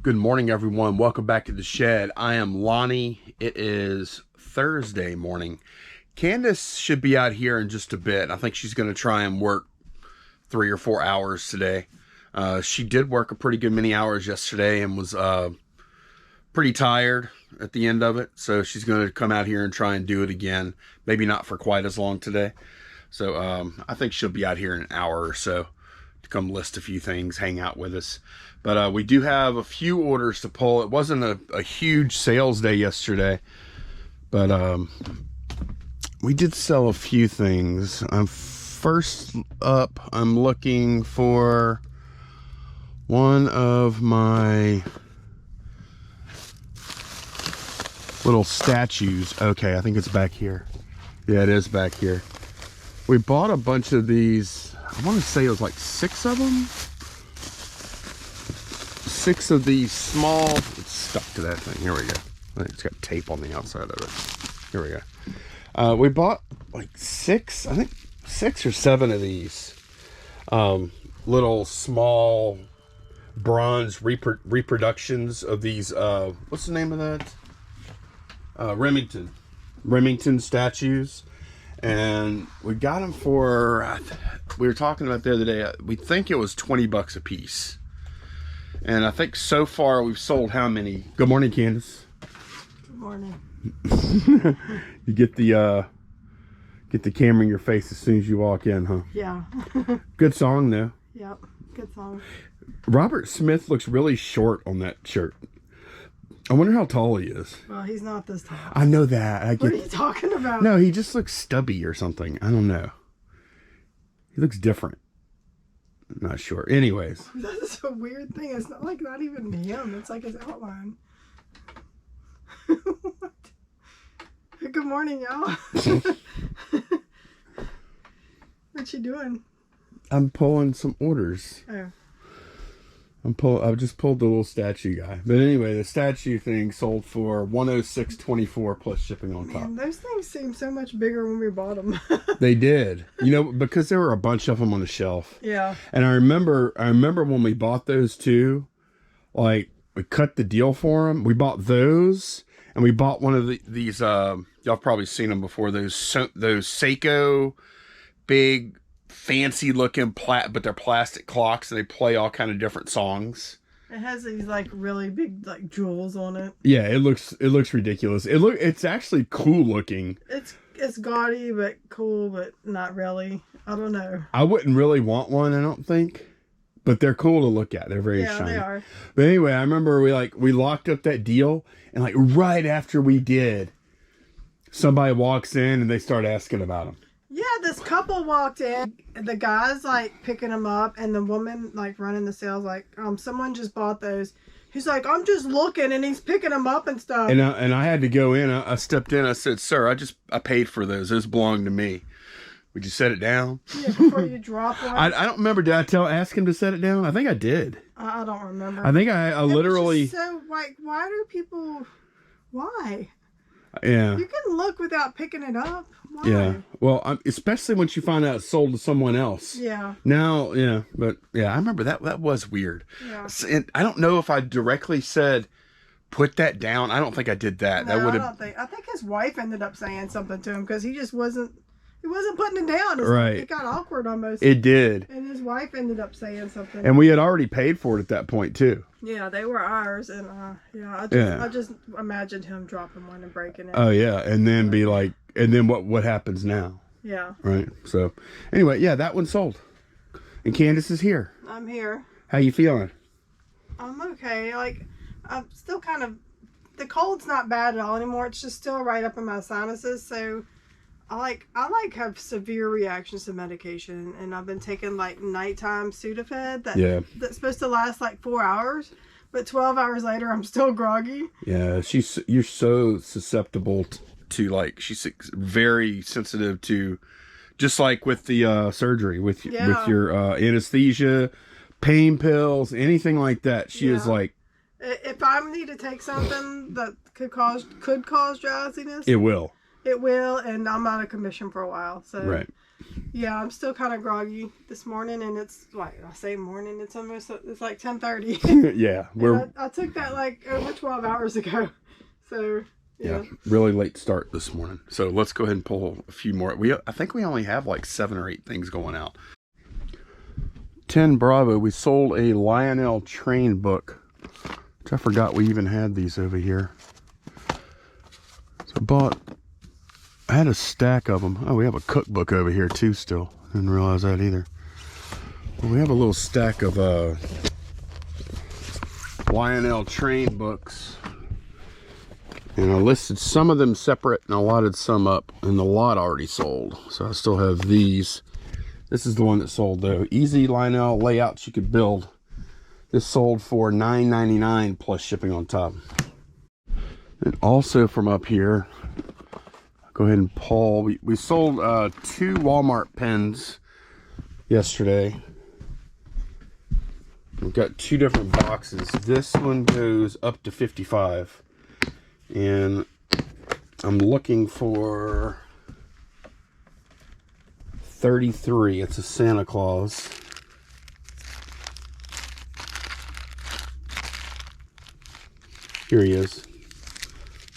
Good morning, everyone. Welcome back to the shed. I am Lonnie. It is Thursday morning. Candace should be out here in just a bit. I think she's going to try and work 3 or 4 hours today. She did work a pretty good many hours yesterday and was pretty tired at the end of it. So she's going to come out here and try and do it again. Maybe not for quite as long today. So I think she'll be out here in an hour or so to come list a few things, hang out with us. But we do have a few orders to pull. It wasn't a huge sales day yesterday, but we did sell a few things. First up, I'm looking for one of my little statues. Okay, I think it's back here. Yeah, it is back here. We bought a bunch of these. I want to say it was like 6 of them. 6 of these small, it's stuck to that thing. Here we go. I think it's got tape on the outside of it. Here we go. We bought like 6, I think 6 or 7 of these little small bronze reproductions of these, what's the name of that? Remington statues. And we got them for, we were talking about the other day, we think it was 20 bucks a piece. And I think so far we've sold how many? Good morning, Candace. Good morning. You get the camera in your face as soon as you walk in, huh? Yeah. Good song, though. Yep. Good song. Robert Smith looks really short on that shirt. I wonder how tall he is. Well, he's not this tall. I know that. What are you talking about? No, he just looks stubby or something. I don't know. He looks different. I'm not sure. Anyways. That's a weird thing. It's not like not even him. It's like his outline. What? Good morning, y'all. What you doing? I'm pulling some orders. Oh. I've just pulled the little statue guy. But anyway, the statue thing sold for $106.24 plus shipping on top. Man, those things seem so much bigger when we bought them. They did. You know, because there were a bunch of them on the shelf. Yeah. And I remember when we bought those too, like we cut the deal for them. We bought those and we bought one of these y'all have probably seen them before, those Seiko big fancy looking but they're plastic clocks and they play all kind of different songs. It has these like really big like jewels on it. Yeah, it looks ridiculous. It's actually cool looking. It's gaudy but cool, but not really. I don't know. I wouldn't really want one, I don't think, but they're cool to look at. They're very shiny. Yeah, they are. But anyway, I remember we locked up that deal, and like right after we did, somebody walks in and they start asking about them. Yeah, this couple walked in. The guy's like picking them up, and the woman like running the sales like, someone just bought those. He's like, I'm just looking, and he's picking them up and stuff. And I had to go in. I stepped in. I said, "Sir, I paid for those. Those belong to me. Would you set it down?" Yeah, before you drop one. I don't remember. Did I ask him to set it down? I think I did. I don't remember. I think I literally. So like, why do people? Why? Yeah. You can look without picking it up. Why? Yeah. Well, especially once you find out it's sold to someone else. Yeah. Now, yeah, but yeah, I remember that was weird. Yeah. And I don't know if I directly said put that down. I don't think I did that. No, that would I think his wife ended up saying something to him because he just wasn't. He wasn't putting it down. Right. It got awkward almost. It did. And his wife ended up saying something. And we had already paid for it at that point too. Yeah, they were ours, and I just imagined him dropping one and breaking it. Oh yeah, and then be like, and then what happens now? Yeah. Right. So, anyway, yeah, that one sold. And Candace is here. I'm here. How you feeling? I'm okay. Like, I'm still kind of, the cold's not bad at all anymore. It's just still right up in my sinuses. So, I have severe reactions to medication, and I've been taking like nighttime Sudafed that's supposed to last like 4 hours, but 12 hours later I'm still groggy. Yeah, you're so susceptible to like, she's very sensitive to, just like with the surgery with your anesthesia, pain pills, anything like that. She is like, if I need to take something that could cause drowsiness, it will. It will, and I'm out of commission for a while. So right. Yeah, I'm still kind of groggy this morning, and it's like, I say morning, it's like 10:30. Yeah, I took that like over 12 hours ago. So, yeah, really late start this morning. So let's go ahead and pull a few more. I think we only have like 7 or 8 things going out. 10 Bravo, we sold a Lionel train book, which I forgot we even had these over here. So I had a stack of them. Oh, we have a cookbook over here too still. Didn't realize that either. Well, we have a little stack of Lionel train books. And I listed some of them separate and I lotted some up, and the lot already sold. So I still have these. This is the one that sold though. Easy Lionel layouts you could build. This sold for $9.99 plus shipping on top. And also from up here, go ahead and pull. We sold 2 Walmart pens yesterday. We've got 2 different boxes. This one goes up to 55. And I'm looking for 33. It's a Santa Claus. Here he is.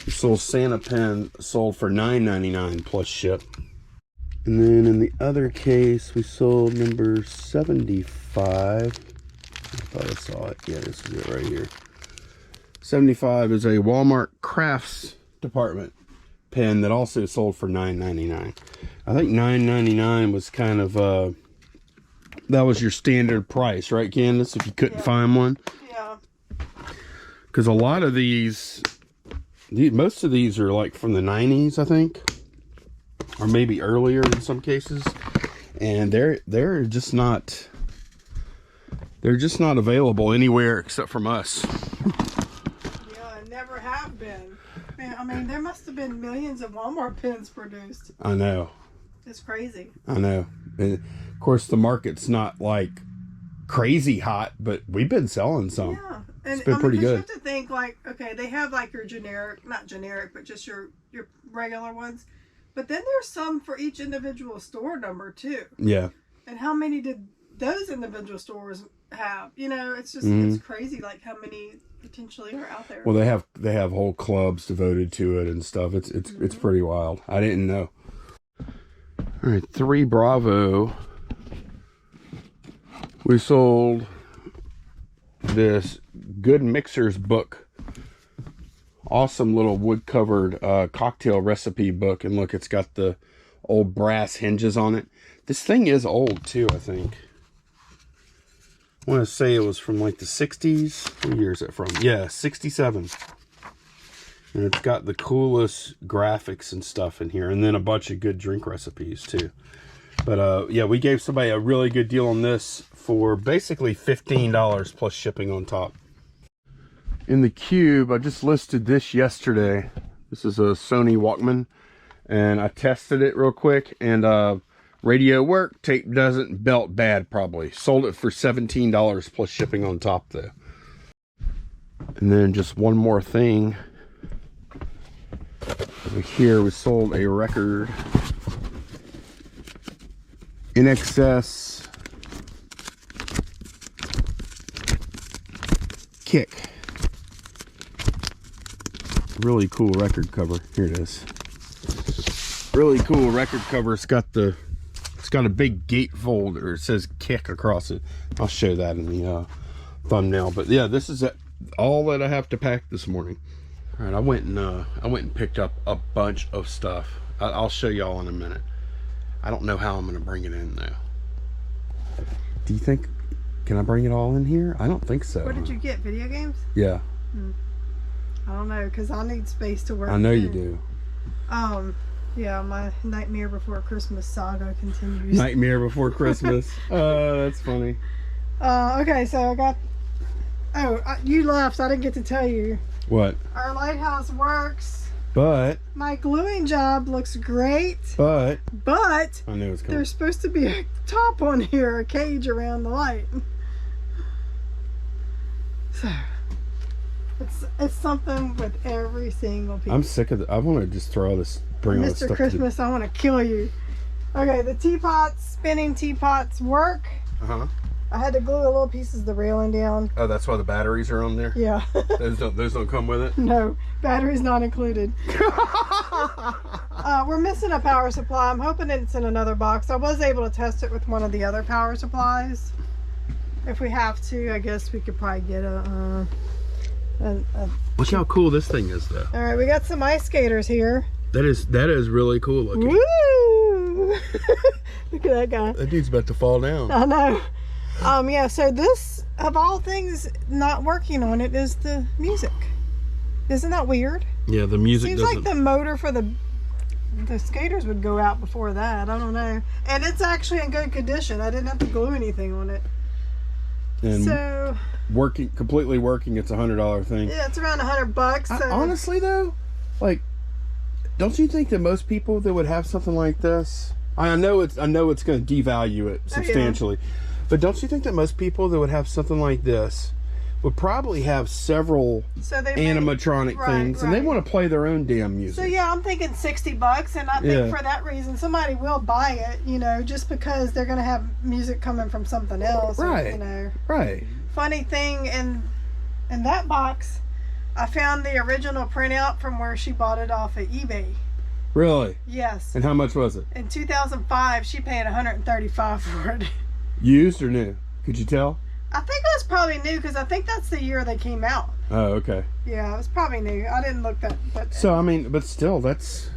This little Santa pen sold for $9.99 plus ship. And then in the other case, we sold number 75. I thought I saw it. Yeah, this is it right here. 75 is a Walmart crafts department pen that also sold for $9.99. I think $9.99 was kind of that was your standard price, right, Candace? If you couldn't find one. Yeah. Because a lot of most of these are like from the 90s, I think, or maybe earlier in some cases, and they're just not available anywhere except from us. Never have been. I mean, there must have been millions of Walmart pens produced. I know. It's crazy. I know. And of course, the market's not like crazy hot, but we've been selling some. Yeah. And it's been pretty good. You have to think like, okay, they have like your generic, not generic, but just your regular ones. But then there's some for each individual store number too. Yeah. And how many did those individual stores have? You know, it's just it's crazy like how many potentially are out there. Well, they have whole clubs devoted to it and stuff. It's pretty wild. I didn't know. All right, 3 Bravo. We sold this Good Mixers book. Awesome little wood covered cocktail recipe book, and look, it's got the old brass hinges on it. This thing is old too, I think. I want to say it was from like the 60s. What year is it from? Yeah, 67. And it's got the coolest graphics and stuff in here. And then a bunch of good drink recipes too. But yeah, we gave somebody a really good deal on this for basically $15 plus shipping on top. In the cube, I just listed this yesterday. This is a Sony Walkman. And I tested it real quick. And radio work, tape doesn't, belt bad probably. Sold it for $17 plus shipping on top though. And then just one more thing. Over here we sold a record. In excess Kick. Really cool record cover. Here it is. Really cool record cover. It's got a big gatefold, or it says Kick across it. I'll show that in the thumbnail. But yeah, this is all that I have to pack this morning. All right, I went and picked up a bunch of stuff. I'll show y'all in a minute. I don't know how I'm gonna bring it in though. Do you think, can I bring it all in here? I don't think so. What did you get? Video games? Yeah. I don't know, because I need space to work. I know you do. Yeah, my Nightmare Before Christmas saga continues. Nightmare Before Christmas. That's funny. Okay, so I got... you left. I didn't get to tell you. What? Our lighthouse works. But... my gluing job looks great. But... I knew it was coming. There's supposed to be a top on here, a cage around the light. So... It's something with every single piece. I'm sick of it. I want to just throw all this, bring all this stuff. Mr. Christmas, I want to kill you. Okay, the teapots, spinning teapots work. Uh-huh. I had to glue a little pieces of the railing down. Oh, that's why the batteries are on there? Yeah. Those don't come with it? No, batteries not included. We're missing a power supply. I'm hoping it's in another box. I was able to test it with one of the other power supplies. If we have to, I guess we could probably get a Look how cool this thing is, though. All right, we got some ice skaters here. That is really cool looking. Woo! Look at that guy. That dude's about to fall down. I know. Yeah, so this, of all things, not working on it is the music. Isn't that weird? Yeah, the music seems like the motor for the skaters would go out before that. I don't know. And it's actually in good condition. I didn't have to glue anything on it. And so completely working, it's $100 thing. Yeah, it's around $100. So. Honestly though, like, don't you think that most people that would have something like this, I know it's going to devalue it substantially, but don't you think that most people that would have something like this would probably have several animatronic things, and they want to play their own damn music? So yeah, I'm thinking $60, and I think for that reason, somebody will buy it, you know, just because they're going to have music coming from something else. Right. Or, you know. Right. Funny thing, in that box, I found the original printout from where she bought it off of eBay. Really? Yes. And how much was it? In 2005, she paid $135 for it. Used or new? Could you tell? I think it was probably new because I think that's the year they came out. Oh, okay. Yeah, it was probably new. I didn't look that. But so I mean, but still, that's.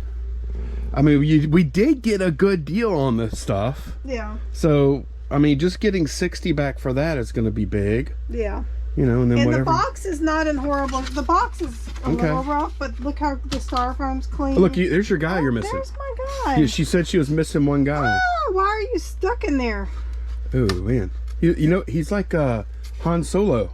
I mean, we did get a good deal on this stuff. Yeah. So I mean, just getting 60 back for that is going to be big. Yeah. You know, and then whatever. The box is not in horrible. The box is a little rough, but look how the styrofoam's clean. Oh, look, there's your guy you're missing. There's my guy. Yeah, she said she was missing one guy. Oh, why are you stuck in there? Oh man, you know he's like Han Solo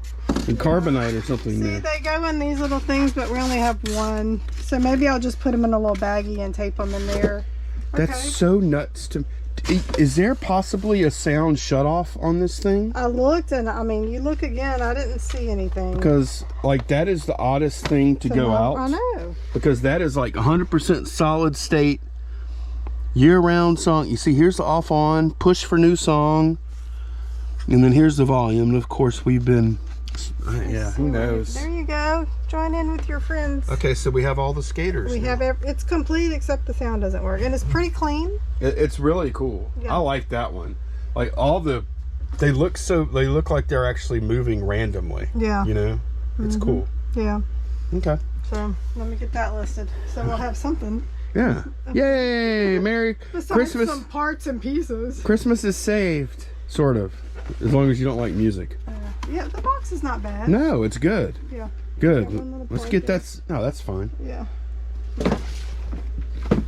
in Carbonite or something. See, they go in these little things, but we only have one. So maybe I'll just put them in a little baggie and tape them in there. That's so nuts to. Is there possibly a sound shut off on this thing? I looked, and I mean, you look again, I didn't see anything. Because like that is the oddest thing to go out. I know. Because that is like 100% solid state, year-round song. You see, here's the off on, push for new song, and then here's the volume. And of course, we've been, who knows? There you go. Join in with your friends. Okay, so we have all the skaters. We have it's complete except the sound doesn't work, and it's pretty clean. It's really cool. Yeah. I like that one. Like they look like they're actually moving randomly. Yeah. You know, it's cool. Yeah. Okay. So let me get that listed. So we'll have something. Yeah. Yay! Merry Christmas. Some parts and pieces. Christmas is saved, sort of, as long as you don't like music. Yeah, the box is not bad. No, it's good. Yeah. Good. Let's get that. No, that's fine. Yeah. All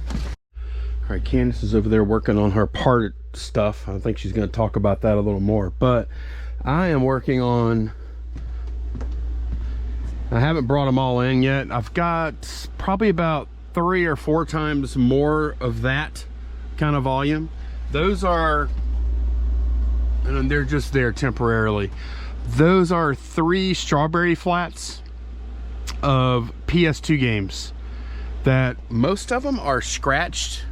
right, Candace is over there working on her part stuff. I think she's going to talk about that a little more. But I am working on. I haven't brought them all in yet. I've got probably about 3 or 4 times more of that kind of volume. Those are, and they're just there temporarily. Those are 3 strawberry flats of PS2 games that most of them are scratched,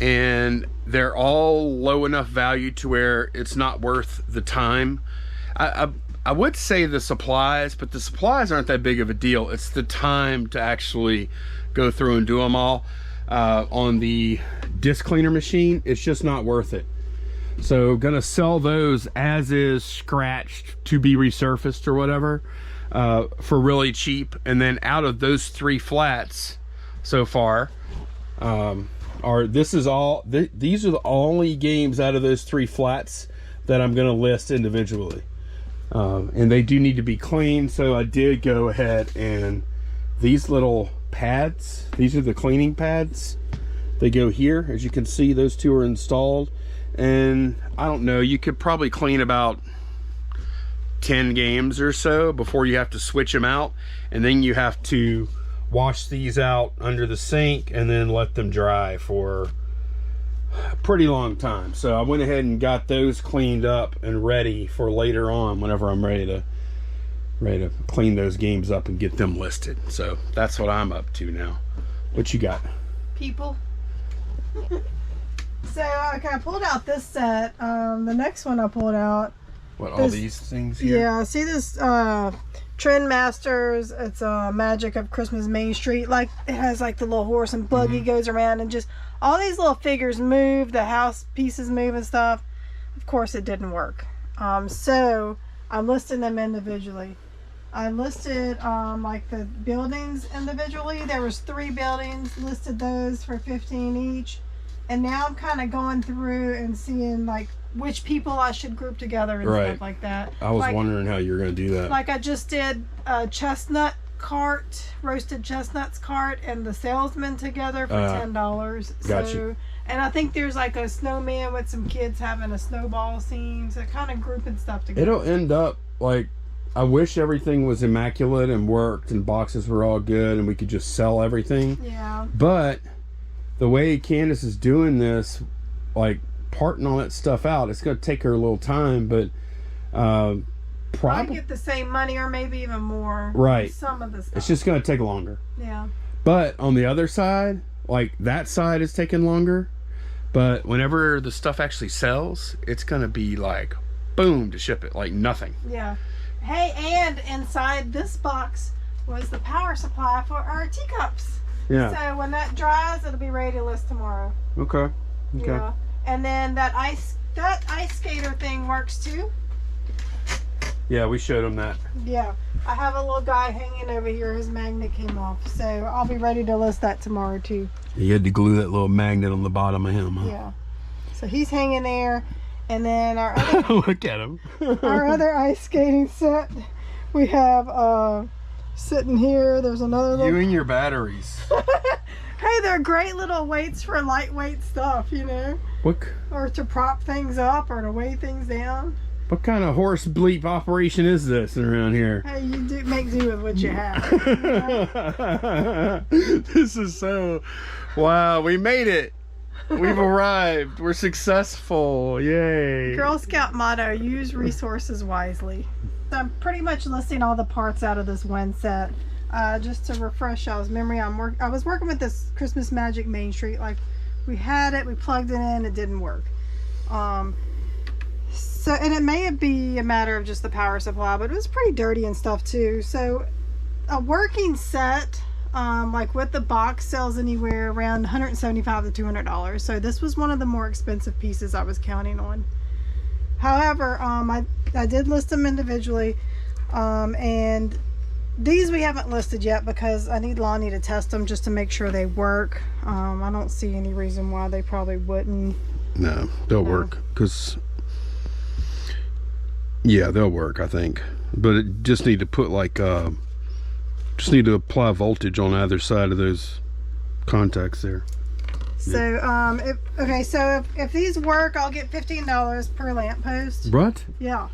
and they're all low enough value to where it's not worth the time. I would say the supplies, but the supplies aren't that big of a deal. It's the time to actually go through and do them all. On the disc cleaner machine, it's just not worth it. So gonna sell those as is, scratched, to be resurfaced or whatever, for really cheap. And then out of those 3 flats so far, these are the only games out of those 3 flats that I'm gonna list individually. And they do need to be cleaned, so I did go ahead, and these little pads, these are the cleaning pads. They go here. As you can see, those 2 are installed, and I don't know, you could probably clean about 10 games or so before you have to switch them out, and then you have to wash these out under the sink and then let them dry for a pretty long time. So I went ahead and got those cleaned up and ready for later on, whenever I'm ready to clean those games up and get them listed. So that's what I'm up to now. What you got? People. So, okay, I pulled out this set. The next one I pulled out. What, all these things here? Yeah, see this Trend Masters. It's Magic of Christmas Main Street. Like, it has like the little horse and buggy goes around, and just all these little figures move. The house pieces move and stuff. Of course, it didn't work. So I'm listing them individually. I listed like the buildings individually. There was 3 buildings, listed those for $15 each. And now I'm kind of going through and seeing like which people I should group together and stuff like that. I was wondering how you were going to do that. Like I just did a chestnut cart, roasted chestnuts cart, and the salesman together for $10. Got So, you. and I think there's like a snowman with some kids having a snowball scene. So kind of grouping stuff together. It'll end up like, I wish everything was immaculate and worked and boxes were all good and we could just sell everything. Yeah. But the way Candace is doing this, like parting all that stuff out, it's going to take her a little time, but probably get the same money or maybe even more. Right. Some of the stuff. It's just going to take longer. Yeah. But on the other side, like that side is taking longer. But whenever the stuff actually sells, it's going to be like, boom, to ship it, like nothing. Yeah. Hey, and inside this box was the power supply for our teacups. Yeah. So when that dries, it'll be ready to list tomorrow. Okay. Okay. Yeah. And then that ice skater thing works too. Yeah, we showed them that. Yeah. I have a little guy hanging over here. His magnet came off. So I'll be ready to list that tomorrow too. You had to glue that little magnet on the bottom of him, huh? Yeah. So he's hanging there. And then our other, look at him. our other ice skating set, we have sitting here. There's another little... You and your batteries. Hey, they're great little weights for lightweight stuff, you know? What? Or to prop things up or to weigh things down. What kind of horse bleep operation is this around here? Hey, you do make do with what you have. This is so... Wow, we made it. We've arrived. We're successful. Yay. Girl Scout motto, use resources wisely. So I'm pretty much listing all the parts out of this one set. Just to refresh y'all's memory, I was working with this Christmas Magic Main Street. Like, we had it, we plugged it in, it didn't work. So, and it may be a matter of just the power supply, but it was pretty dirty and stuff too. So a working set, like with the box, sells anywhere around $175 to $200. So this was one of the more expensive pieces I was counting on. However, I did list them individually, and these we haven't listed yet because I need Lonnie to test them just to make sure they work. I don't see any reason why they probably wouldn't. No, they'll work because, yeah, they'll work, I think. But it just need to put like, just need to apply voltage on either side of those contacts there. So, if these work, I'll get $15 per lamppost. What? Yeah,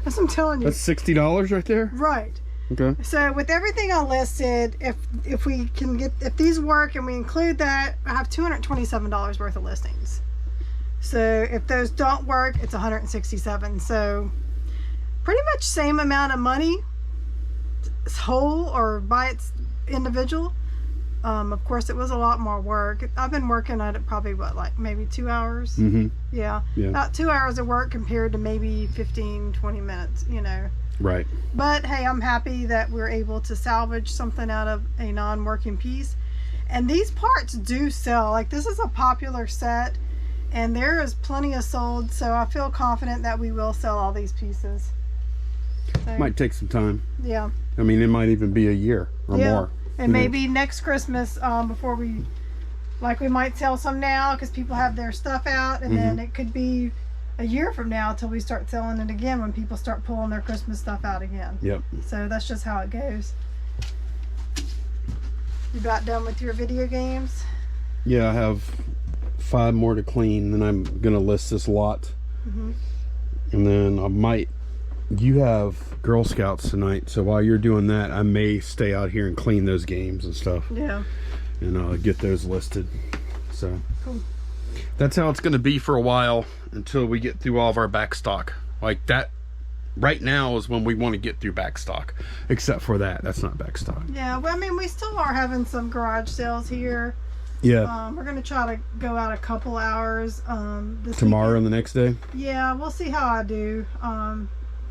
that's what I'm telling you. That's $60 right there? Right. Okay. So with everything I listed, if we can get, if these work and we include that, I have $227 worth of listings. So if those don't work, it's $167. So pretty much same amount of money, whole or by its individual. Of course, it was a lot more work. I've been working at it probably, what, like maybe 2 hours? Mm-hmm. Yeah. About 2 hours of work compared to maybe 15, 20 minutes, you know. Right. But hey, I'm happy that we're able to salvage something out of a non-working piece. And these parts do sell. Like, this is a popular set, and there is plenty of sold, so I feel confident that we will sell all these pieces. So, Might take some time. yeah. I mean, it might even be a year or more. And maybe next Christmas, before we, like, we might sell some now because people have their stuff out, and then it could be a year from now till we start selling it again when people start pulling their Christmas stuff out again. Yep. So that's just how it goes. You about done with your video games? Yeah, I have 5 more to clean, and I'm gonna list this lot. And then I might. You have Girl Scouts tonight, so while you're doing that, I may stay out here and clean those games and stuff. Yeah. And get those listed. So Cool. that's how it's gonna be for a while until we get through all of our back stock. Like that. Right now is when we want to get through back stock, except for that's not back stock. Yeah, well, I mean, we still are having some garage sales here. Yeah. We're gonna try to go out a couple hours. This Tomorrow weekend. and the next day. Yeah, we'll see how I do.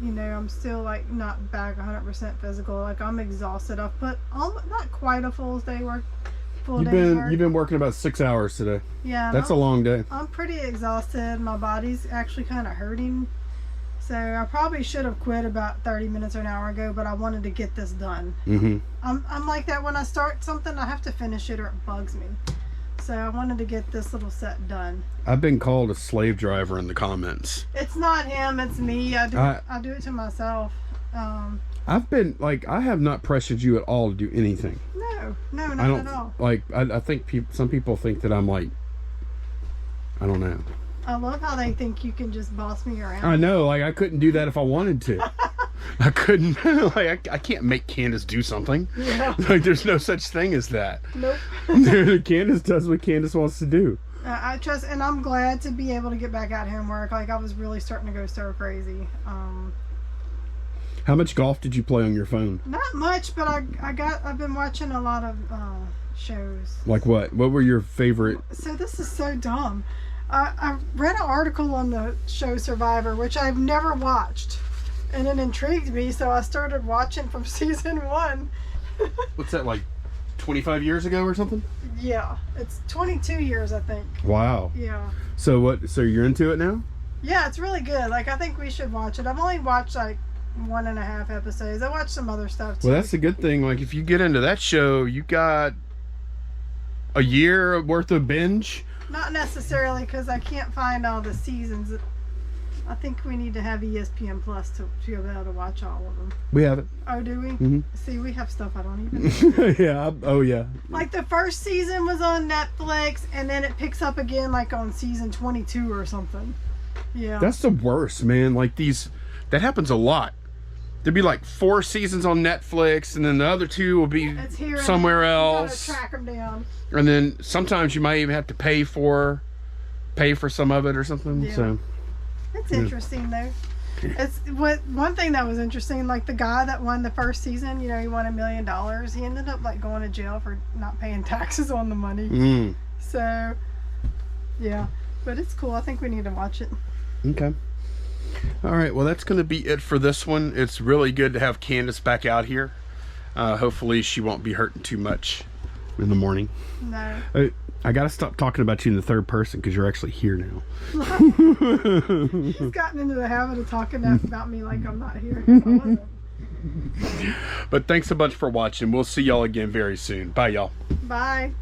You know, I'm still like not back 100% physical. Like I'm exhausted. I've put not quite a full day work. You've been working about 6 hours today. Yeah, that's a long day. I'm pretty exhausted. My body's actually kind of hurting. So I probably should have quit about 30 minutes or an hour ago, but I wanted to get this done. Mm-hmm. I'm like that when I start something, I have to finish it or it bugs me. So I wanted to get this little set done. I've been called a slave driver in the comments. It's not him, it's me. I do it to myself. I've been like, I have not pressured you at all to do anything. No, not at all. Like, I think some people think that I'm like, I don't know. I love how they think you can just boss me around. I know, like I couldn't do that if I wanted to. I couldn't. Like I can't make Candace do something. Yeah. Like there's no such thing as that. Nope. Candace does what Candace wants to do. I trust, and I'm glad to be able to get back out here and work. Like I was really starting to go stir crazy. How much golf did you play on your phone? Not much, but I've been watching a lot of shows. Like what? What were your favorite? So this is so dumb. I read an article on the show Survivor, which I've never watched, and it intrigued me, so I started watching from season 1. What's that, like 25 years ago or something? Yeah, it's 22 years, I think. Wow. Yeah. So you're into it now? Yeah, it's really good. Like, I think we should watch it. I've only watched like 1.5 episodes. I watched some other stuff too. Well, that's the good thing. Like, if you get into that show, you got a year worth of binge. Not necessarily, because I can't find all the seasons. I think we need to have ESPN Plus to be able to watch all of them. We have it. Oh, do we? Mm-hmm. See, we have stuff I don't even know. Yeah. Oh, yeah. Like the first season was on Netflix, and then it picks up again like on season 22 or something. Yeah. That's the worst, man. Like that happens a lot. There'd be like 4 seasons on Netflix, and then the other 2 will be somewhere else. You gotta track them down. And then sometimes you might even have to pay for some of it or something. Yeah. So It's interesting though. It's one thing that was interesting, like the guy that won the first season, you know, he won $1 million. He ended up like going to jail for not paying taxes on the money. So yeah, but it's cool. I think we need to watch it. Okay. All right. Well, that's going to be it for this one. It's really good to have Candace back out here. Hopefully she won't be hurting too much in the morning. No. I got to stop talking about you in the third person because you're actually here now. She's gotten into the habit of talking about me like I'm not here. I wasn't. But thanks a bunch for watching. We'll see y'all again very soon. Bye, y'all. Bye.